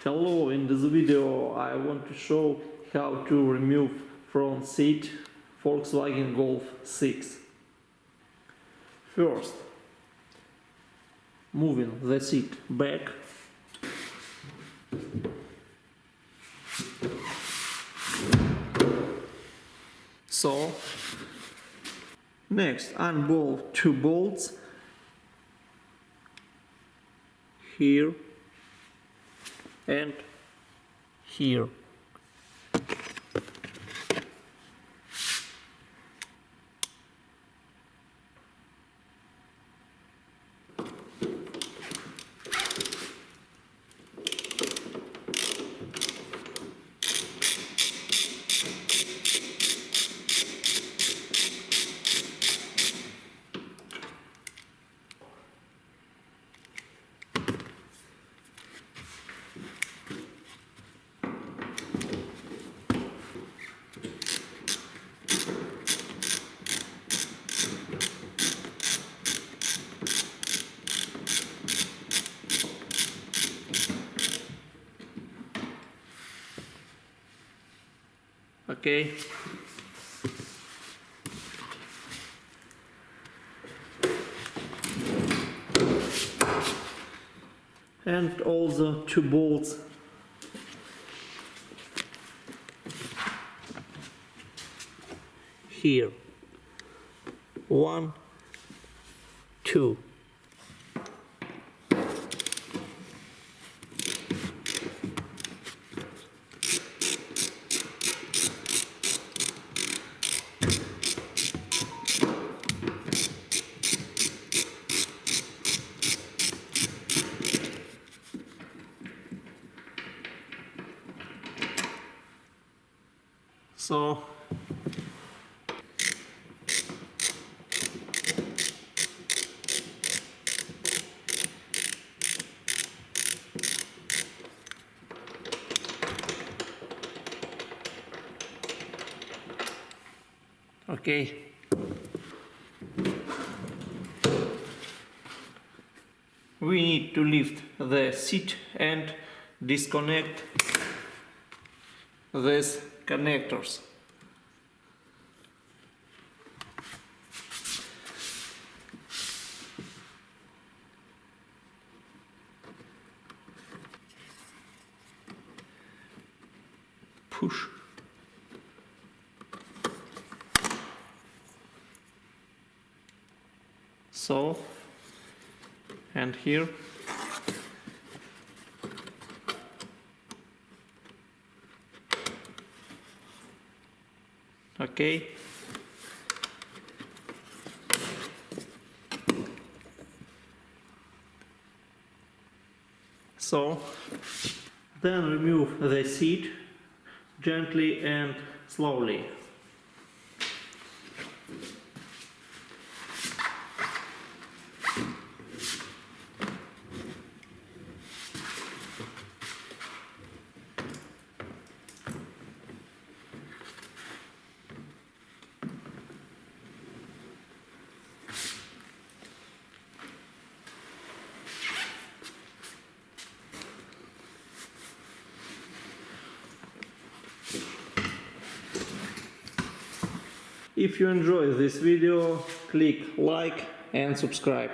Hello, in this video I want to show how to remove front seat Volkswagen Golf 6. First, moving the seat back. So, next unbolt two bolts here and here. Okay. And also two bolts here. 1, 2. So okay. We need to lift the seat and disconnect these connectors. Push. So, and here. Okay. So, then remove the seat gently and slowly. If you enjoy this video, click like and subscribe.